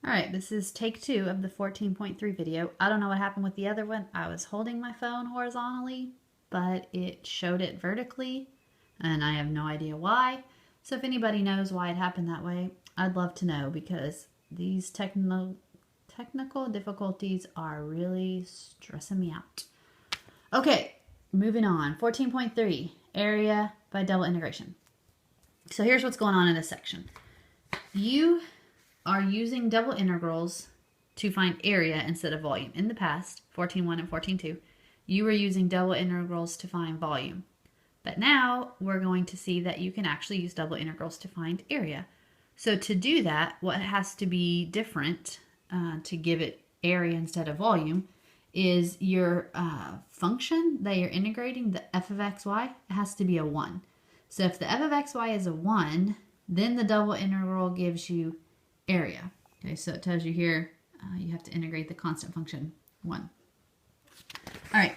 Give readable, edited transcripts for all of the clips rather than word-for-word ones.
All right, this is take 2 of the 14.3 video. I don't know what happened with the other one. I was holding my phone horizontally, but it showed it vertically, and I have no idea why. So if anybody knows why it happened that way, I'd love to know, because these technical difficulties are really stressing me out. Okay, moving on. 14.3, area by double integration. So here's what's going on in this section. You are using double integrals to find area instead of volume. In the past, 14.1 and 14.2, you were using double integrals to find volume. But now we're going to see that you can actually use double integrals to find area. So to do that, what has to be different to give it area instead of volume is your function that you're integrating, the f of xy, it has to be a 1. So if the f of xy is a 1, then the double integral gives you area. Okay, so it tells you here you have to integrate the constant function 1. All right.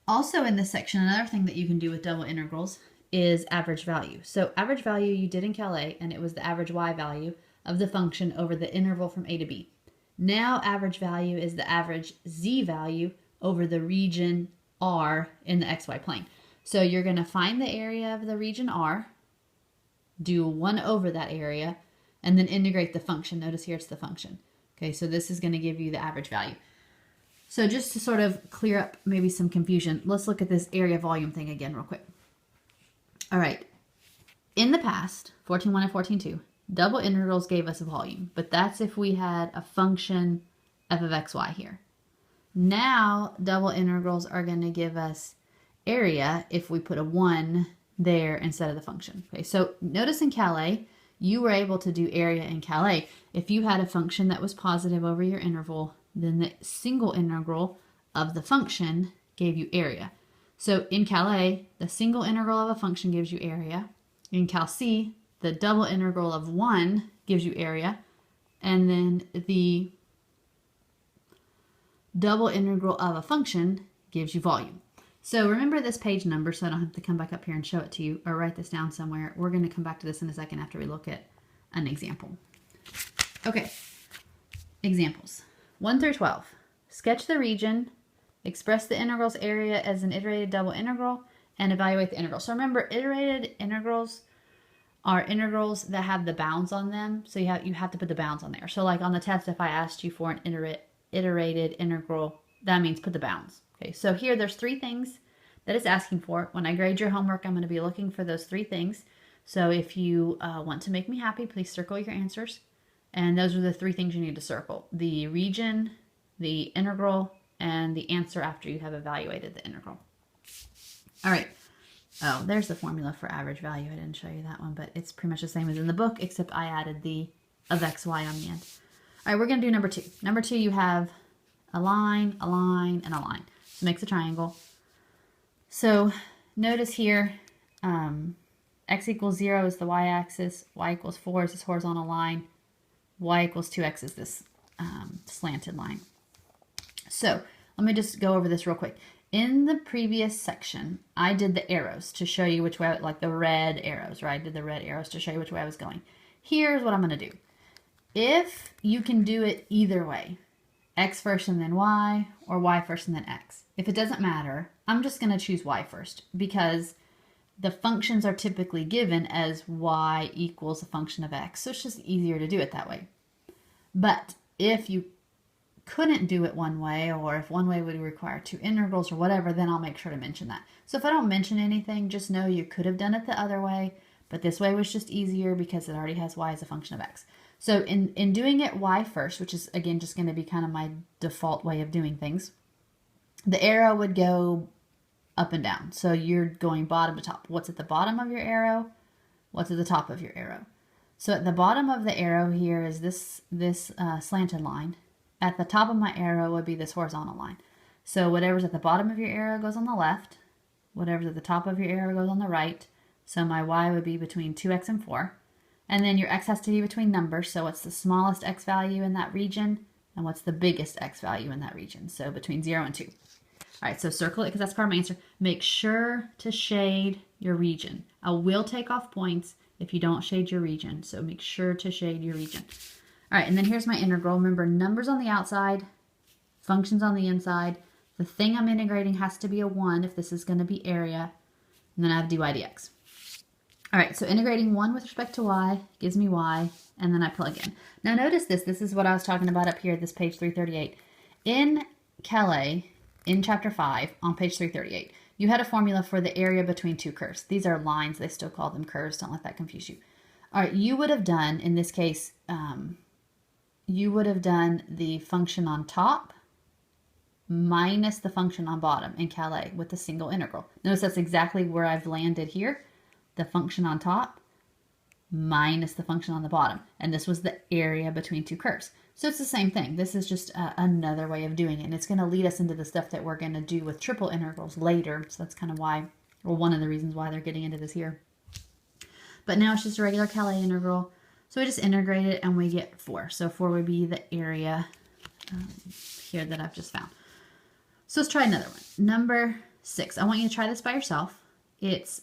Also in this section, another thing that you can do with double integrals is average value. So average value you did in Cal A, and it was the average y value of the function over the interval from a to b. Now average value is the average z value over the region R in the xy plane. So you're going to find the area of the region R, do 1 over that area, and then integrate the function. Notice here it's the function. Okay, so this is going to give you the average value. So just to sort of clear up maybe some confusion, let's look at this area volume thing again real quick. All right, in the past, 14.1 and 14.2, double integrals gave us a volume, but that's if we had a function f of xy here. Now double integrals are going to give us area if we put a 1 there instead of the function. Okay, so notice in Cal A, you were able to do area in Cal A. If you had a function that was positive over your interval, then the single integral of the function gave you area. So in Cal A, the single integral of a function gives you area. In Cal C, the double integral of 1 gives you area. And then the double integral of a function gives you volume. So remember this page number so I don't have to come back up here and show it to you or write this down somewhere. We're going to come back to this in a second after we look at an example. Okay, examples. 1 through 12. Sketch the region, express the integral's area as an iterated double integral, and evaluate the integral. So remember, iterated integrals are integrals that have the bounds on them. So you have to put the bounds on there. So like on the test, if I asked you for an iterated integral, that means put the bounds. Okay, so here there's 3 things that it's asking for. When I grade your homework, I'm going to be looking for those 3 things. So if you want to make me happy, please circle your answers. And those are the 3 things you need to circle: the region, the integral, and the answer after you have evaluated the integral. All right. Oh, there's the formula for average value. I didn't show you that one, but it's pretty much the same as in the book, except I added the of xy on the end. All right, we're going to do number 2. Number 2, you have a line, and a line. So it makes a triangle. So notice here, x equals 0 is the y-axis, y equals 4 is this horizontal line, y equals 2x is this slanted line. So let me just go over this real quick. In the previous section, I did the arrows to show you which way, like the red arrows, right? I did the red arrows to show you which way I was going. Here's what I'm going to do. If you can do it either way, x first and then y, or y first and then x. If it doesn't matter, I'm just going to choose y first, because the functions are typically given as y equals a function of x. So it's just easier to do it that way. But if you couldn't do it one way, or if one way would require 2 integrals or whatever, then I'll make sure to mention that. So if I don't mention anything, just know you could have done it the other way, but this way was just easier because it already has y as a function of x. So in doing it y first, which is again just going to be kind of my default way of doing things, the arrow would go up and down. So you're going bottom to top. What's at the bottom of your arrow? What's at the top of your arrow? So at the bottom of the arrow here is this slanted line. At the top of my arrow would be this horizontal line. So whatever's at the bottom of your arrow goes on the left. Whatever's at the top of your arrow goes on the right. So my y would be between 2x and 4. And then your x has to be between numbers. So what's the smallest x value in that region? And what's the biggest x value in that region? So between 0 and 2. All right, so circle it because that's part of my answer. Make sure to shade your region. I will take off points if you don't shade your region. So make sure to shade your region. All right, and then here's my integral. Remember, numbers on the outside, functions on the inside. The thing I'm integrating has to be a 1 if this is going to be area. And then I have dy dx. All right, so integrating 1 with respect to y gives me y, and then I plug in. Now notice this. This is what I was talking about up here, this page 338. In Calais, in chapter 5, on page 338, you had a formula for the area between two curves. These are lines. They still call them curves. Don't let that confuse you. All right, you would have done, in this case, you would have done the function on top minus the function on bottom in Calais with a single integral. Notice that's exactly where I've landed here. The function on top minus the function on the bottom. And this was the area between two curves. So it's the same thing. This is just another way of doing it. And it's going to lead us into the stuff that we're going to do with triple integrals later. So that's kind of why, or one of the reasons why they're getting into this here. But now it's just a regular Calais integral. So we just integrate it and we get 4. So 4 would be the area here that I've just found. So let's try another one. Number 6. I want you to try this by yourself. It's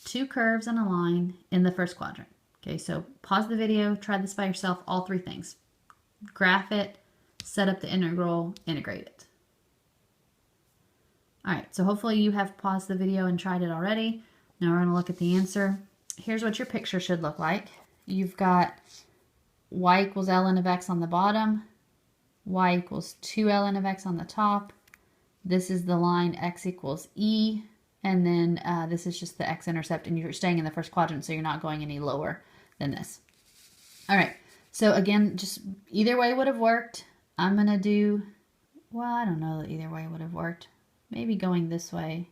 2 curves and a line in the first quadrant. Okay, so pause the video, try this by yourself, all 3 things. Graph it, set up the integral, integrate it. All right, so hopefully you have paused the video and tried it already. Now we're going to look at the answer. Here's what your picture should look like. You've got y equals ln of x on the bottom, y equals 2 ln of x on the top. This is the line x equals e, and then this is just the x-intercept, and you're staying in the first quadrant, so you're not going any lower than this. All right, so again, just either way would have worked. I'm going to do, well, I don't know that either way would have worked. Maybe going this way.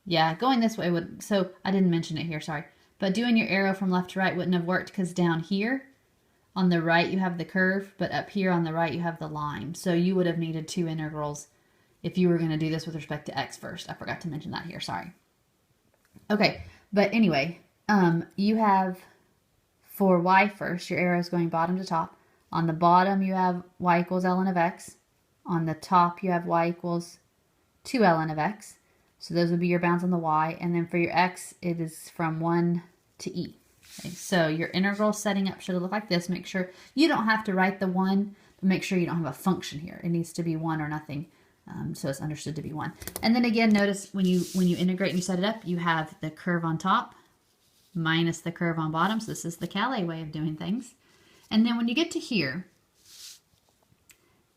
Yeah, going this way would, so I didn't mention it here, sorry. But doing your arrow from left to right wouldn't have worked because down here on the right you have the curve, but up here on the right you have the line. So you would have needed 2 integrals if you were going to do this with respect to x first. I forgot to mention that here, sorry. Okay, but anyway, you have for y first, your arrow is going bottom to top. On the bottom you have y equals ln of x. On the top you have y equals 2 ln of x. So those would be your bounds on the y. And then for your x, it is from 1 to e. Okay, so your integral setting up should look like this. Make sure you don't have to write the 1, but make sure you don't have a function here. It needs to be 1 or nothing, so it's understood to be 1. And then again, notice when you integrate and you set it up, you have the curve on top minus the curve on bottom. So this is the Calais way of doing things. And then when you get to here,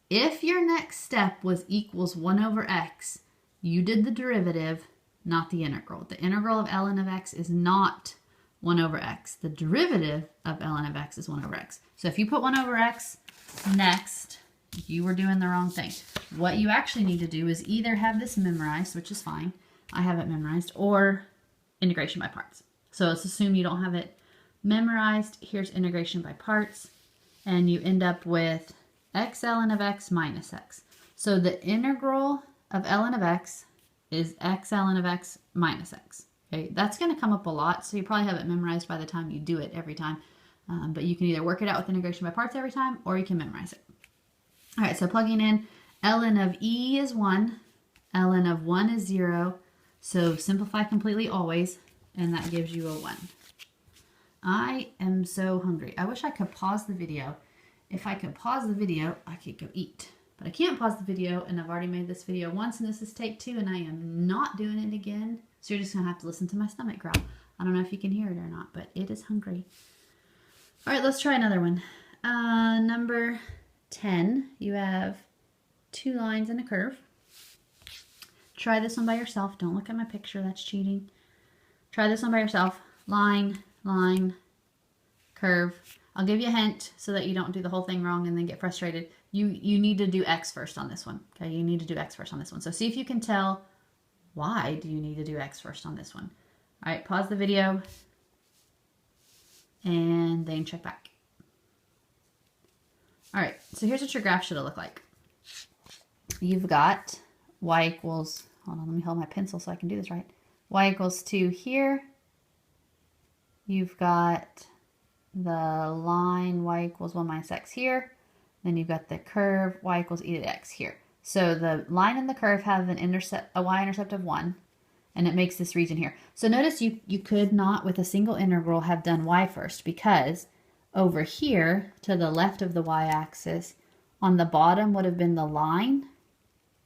if your next step was equals 1 over x, you did the derivative, not the integral. The integral of ln of x is not 1 over x. The derivative of ln of x is 1 over x. So if you put 1 over x next, you were doing the wrong thing. What you actually need to do is either have this memorized, which is fine. I have it memorized, or integration by parts. So let's assume you don't have it memorized. Here's integration by parts. And you end up with x ln of x minus x. So the integral of ln of x is x ln of x minus x. Okay, that's going to come up a lot, so you probably have it memorized by the time you do it every time. But you can either work it out with integration by parts every time, or you can memorize it. All right, so plugging in, ln of e is 1, ln of 1 is 0, so simplify completely always, and that gives you a 1. I am so hungry. I wish I could pause the video. If I could pause the video, I could go eat. But I can't pause the video, and I've already made this video once, and this is take 2, and I am not doing it again. So you're just going to have to listen to my stomach growl. I don't know if you can hear it or not, but it is hungry. All right, let's try another one. Number 10, you have 2 lines and a curve. Try this one by yourself. Don't look at my picture. That's cheating. Try this one by yourself. Line, line, curve. I'll give you a hint so that you don't do the whole thing wrong and then get frustrated. You need to do x first on this one. Okay, you need to do x first on this one. So see if you can tell why do you need to do x first on this one. All right, pause the video and then check back. All right, so here's what your graph should look like. You've got y equals, hold on, let me hold my pencil so I can do this right. Y equals 2 here. You've got the line y equals 1 minus x here. Then you've got the curve y equals e to the x here. So the line and the curve have a y-intercept of 1, and it makes this region here. So notice you could not, with a single integral, have done y first, because over here to the left of the y-axis, on the bottom would have been the line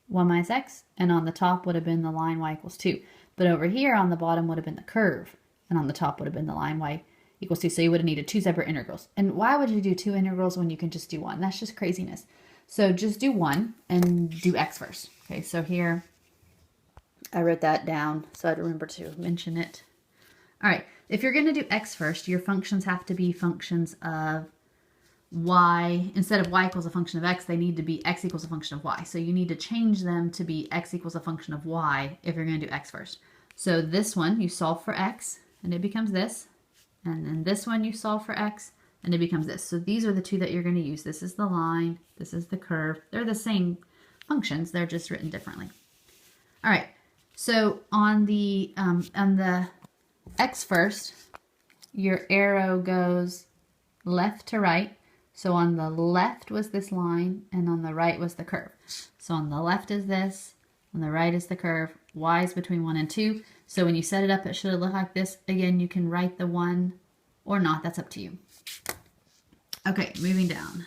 1 minus x, and on the top would have been the line y equals 2. But over here on the bottom would have been the curve, and on the top would have been the line y equals 2. So you would have needed 2 separate integrals. And why would you do 2 integrals when you can just do 1? That's just craziness. So just do 1 and do x first. Okay, so here I wrote that down so I'd remember to mention it. All right, if you're going to do x first, your functions have to be functions of y. Instead of y equals a function of x, they need to be x equals a function of y. So you need to change them to be x equals a function of y if you're going to do x first. So this one, you solve for x, and it becomes this. And then this one, you solve for x, and it becomes this. So these are the two that you're going to use. This is the line. This is the curve. They're the same functions. They're just written differently. All right. So on the x first, your arrow goes left to right. So on the left was this line, and on the right was the curve. So on the left is this, on the right is the curve. Y is between 1 and 2. So when you set it up, it should look like this. Again, you can write the 1 or not. That's up to you. Okay, moving down.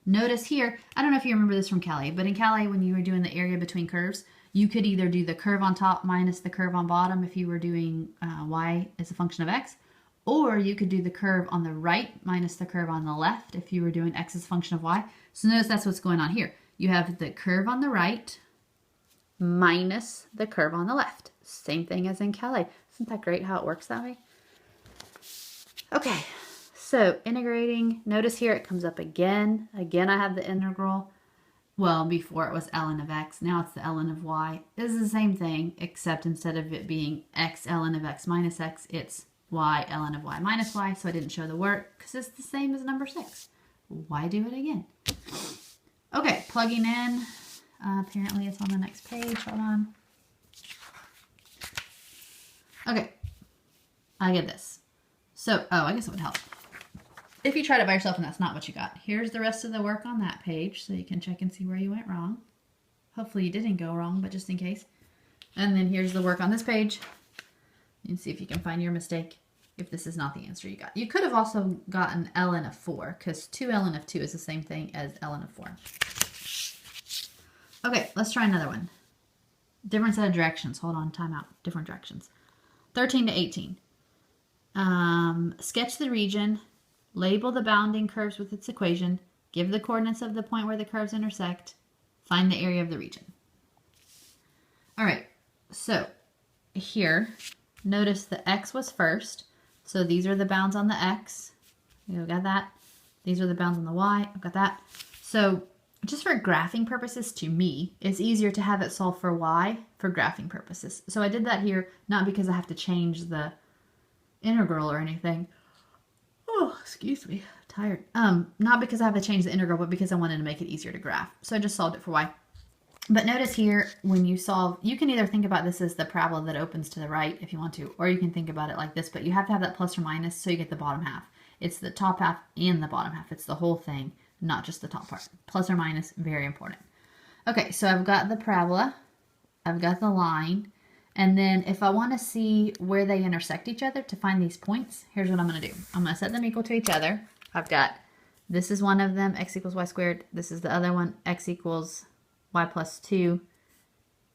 Notice here, I don't know if you remember this from Calais, but in Calais, when you were doing the area between curves, you could either do the curve on top minus the curve on bottom if you were doing y as a function of x, or you could do the curve on the right minus the curve on the left if you were doing x as a function of y. So notice that's what's going on here. You have the curve on the right minus the curve on the left. Same thing as in Calais. Isn't that great how it works that way? Okay, so integrating, notice here it comes up again. Again, I have the integral. Well, before it was ln of x, now it's the ln of y. This is the same thing, except instead of it being x ln of x minus x, it's y ln of y minus y. So I didn't show the work because it's the same as number 6. Why do it again? Okay, plugging in. Apparently it's on the next page. Hold on. Okay, I get this. So, I guess it would help if you tried it by yourself and that's not what you got. Here's the rest of the work on that page so you can check and see where you went wrong. Hopefully you didn't go wrong, but just in case. And then here's the work on this page. You can see if you can find your mistake if this is not the answer you got. You could have also gotten ln of 4 because 2 ln of 2 is the same thing as ln of 4. Okay, let's try another one. Different set of directions. Hold on, time out. Different directions. 13 to 18. Sketch the region. Label the bounding curves with its equation. Give the coordinates of the point where the curves intersect. Find the area of the region. All right, so here, notice the x was first. So these are the bounds on the x. We've got that. These are the bounds on the y. I've got that. So just for graphing purposes, to me, it's easier to have it solve for y for graphing purposes. So I did that here, not because I have to change the integral or anything. Oh, excuse me, tired. Not because I have to change the integral, but because I wanted to make it easier to graph. So I just solved it for y. But notice here, when you solve, you can either think about this as the parabola that opens to the right if you want to, or you can think about it like this, but you have to have that plus or minus so you get the bottom half. It's the top half and the bottom half. It's the whole thing, not just the top part. Plus or minus, very important. Okay, so I've got the parabola, I've got the line, and then if I want to see where they intersect each other to find these points, here's what I'm going to do. I'm going to set them equal to each other. I've got, this is one of them, x equals y squared. This is the other one, x equals y plus 2.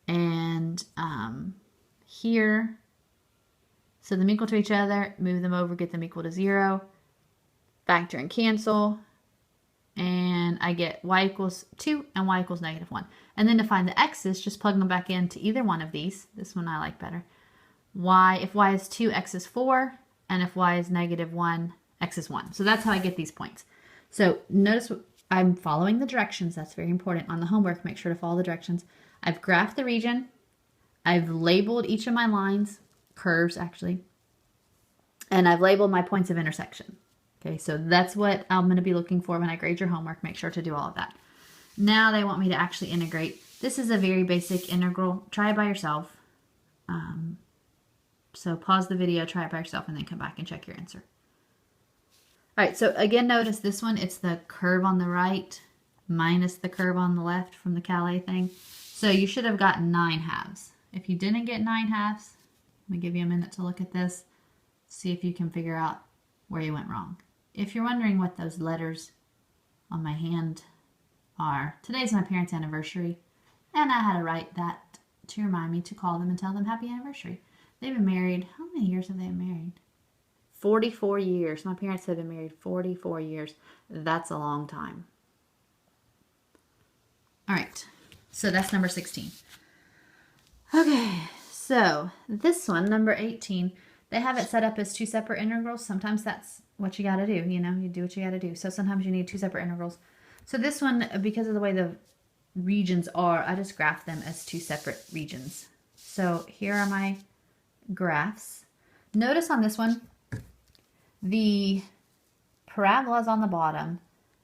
And here, set them equal to each other, move them over, get them equal to 0. Factor and cancel. And I get y equals 2 and y equals negative 1. And then to find the x's, just plug them back into either one of these. This one I like better. If y is 2, x is 4. And if y is negative 1, x is 1. So that's how I get these points. So notice I'm following the directions. That's very important. On the homework, make sure to follow the directions. I've graphed the region. I've labeled each of my lines, curves actually. And I've labeled my points of intersection. Okay, so that's what I'm going to be looking for when I grade your homework. Make sure to do all of that. Now they want me to actually integrate. This is a very basic integral. Try it by yourself. So pause the video, try it by yourself, and then come back and check your answer. All right, so again, notice this one, it's the curve on the right minus the curve on the left from the Calais thing. So you should have gotten 9 halves. If you didn't get 9 halves, let me give you a minute to look at this. See if you can figure out where you went wrong. If you're wondering what those letters on my hand are, today's my parents' anniversary, and I had to write that to remind me to call them and tell them happy anniversary. They've been married, how many years have they been married? 44 years. My parents have been married 44 years. That's a long time. All right, so that's number 16. Okay, so this one, number 18, they have it set up as two separate integrals. Sometimes that's what you got to do. You know, you do what you got to do. So sometimes you need two separate integrals. So this one, because of the way the regions are, I just graph them as two separate regions. So here are my graphs. Notice on this one, the parabola is on the bottom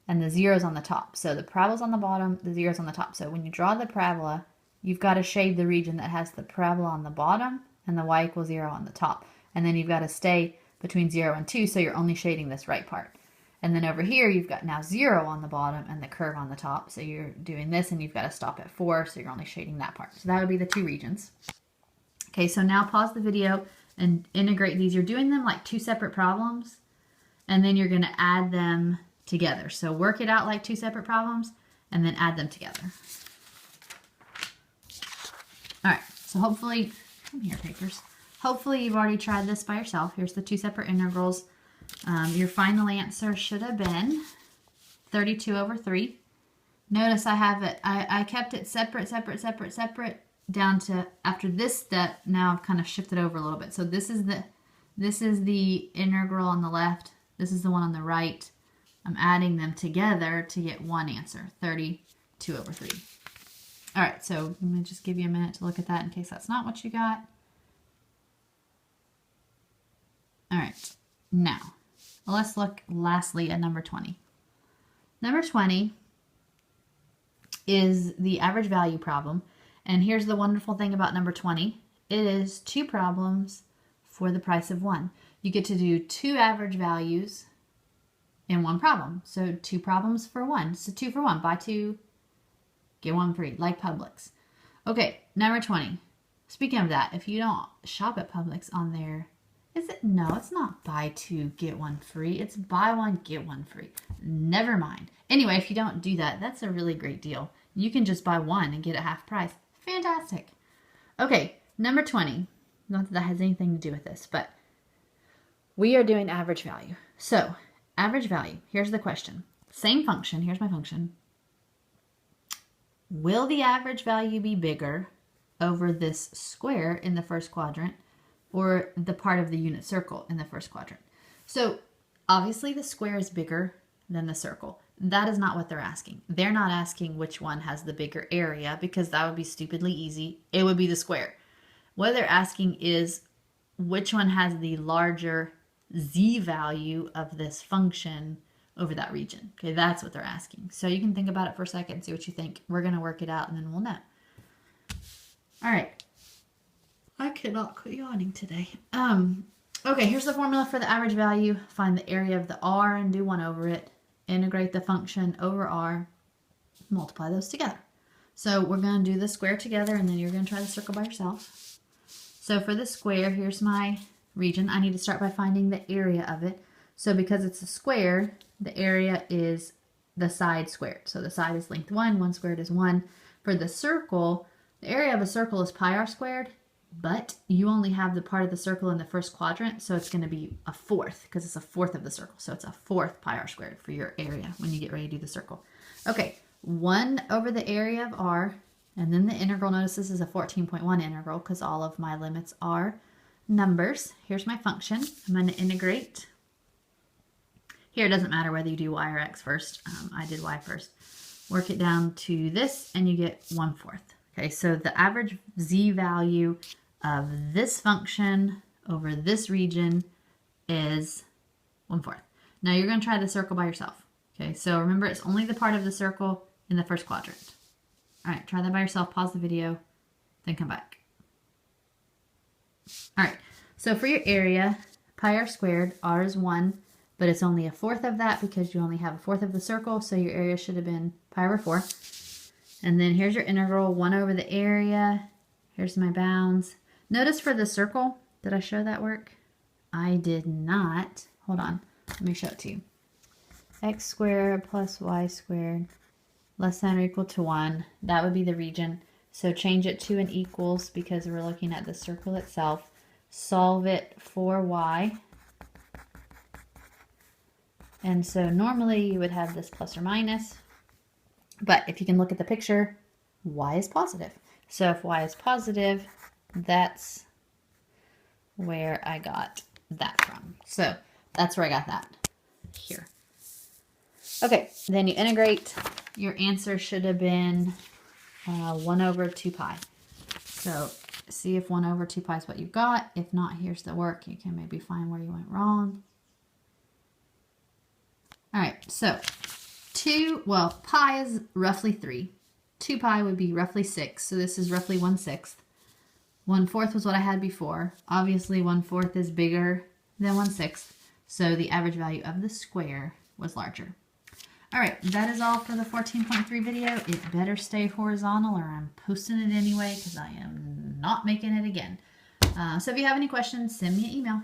and the zero is on the top. So the parabola's on the bottom, the zero is on the top. So when you draw the parabola, you've got to shade the region that has the parabola on the bottom and the y equals 0 on the top. And then you've got to stay between 0 and 2, so you're only shading this right part. And then over here, you've got now 0 on the bottom and the curve on the top. So you're doing this and you've got to stop at 4, so you're only shading that part. So that would be the two regions. Okay, so now pause the video and integrate these. You're doing them like two separate problems, and then you're going to add them together. So work it out like two separate problems, and then add them together. All right, so hopefully, come here, papers. Hopefully you've already tried this by yourself. Here's the two separate integrals. Your final answer should have been 32 over 3. Notice I have it, I kept it separate down to after this step. Now I've kind of shifted over a little bit. So this is the integral on the left. This is the one on the right. I'm adding them together to get one answer, 32 over 3. All right, so let me just give you a minute to look at that in case that's not what you got. All right, now let's look lastly at number 20. Number 20 is the average value problem. And here's the wonderful thing about number 20. It is two problems for the price of one. You get to do two average values in one problem. So two problems for one. So 2 for 1. Buy 2, get 1 free, like Publix. Okay, number 20. Speaking of that, if you don't shop at Publix on there, is it? No, it's not buy 2, get 1 free. It's buy 1, get 1 free. Never mind. Anyway, if you don't do that, that's a really great deal. You can just buy 1 and get it half price. Fantastic. Okay, number 20. Not that that has anything to do with this, but we are doing average value. So, average value. Here's the question. Same function. Here's my function. Will the average value be bigger over this square in the first quadrant or the part of the unit circle in the first quadrant? So obviously the square is bigger than the circle. That is not what they're asking. They're not asking which one has the bigger area, because that would be stupidly easy. It would be the square. What they're asking is which one has the larger z value of this function over that region. Okay, that's what they're asking. So you can think about it for a second and see what you think. We're going to work it out and then we'll know. All right. I cannot quit yawning today. Okay, here's the formula for the average value. Find the area of the r and do 1 over it. Integrate the function over r. Multiply those together. So we're going to do the square together, and then you're going to try the circle by yourself. So for the square, here's my region. I need to start by finding the area of it. So because it's a square, the area is the side squared. So the side is length 1, 1 squared is 1. For the circle, the area of a circle is pi r squared, but you only have the part of the circle in the first quadrant, so it's going to be a fourth, because it's a fourth of the circle. So it's a fourth pi r squared for your area when you get ready to do the circle. Okay, 1 over the area of r, and then the integral. Notice this is a 14.1 integral because all of my limits are numbers. Here's my function. I'm going to integrate. Here it doesn't matter whether you do y or x first. I did y first. Work it down to this, and you get 1/4. Okay, so the average z value of this function over this region is 1/4. Now you're going to try the circle by yourself. Okay, so remember it's only the part of the circle in the first quadrant. All right, try that by yourself. Pause the video, then come back. All right, so for your area, pi r squared, r is 1, but it's only a fourth of that because you only have a fourth of the circle, so your area should have been pi over 4. And then here's your integral, 1 over the area. Here's my bounds. Notice for the circle, did I show that work? I did not. Hold on. Let me show it to you. X squared plus y squared less than or equal to 1. That would be the region. So change it to an equals because we're looking at the circle itself. Solve it for y. And so normally you would have this plus or minus. But if you can look at the picture, y is positive. So if y is positive, that's where I got that from. So that's where I got that here. Okay, then you integrate. Your answer should have been 1 over 2 pi. So see if 1 over 2 pi is what you got. If not, here's the work. You can maybe find where you went wrong. All right, so pi is roughly 3. 2 pi would be roughly 6, so this is roughly 1/6. 1/4 was what I had before. Obviously, 1/4 is bigger than 1/6, so the average value of the square was larger. All right, that is all for the 14.3 video. It better stay horizontal or I'm posting it anyway because I am not making it again. So if you have any questions, send me an email.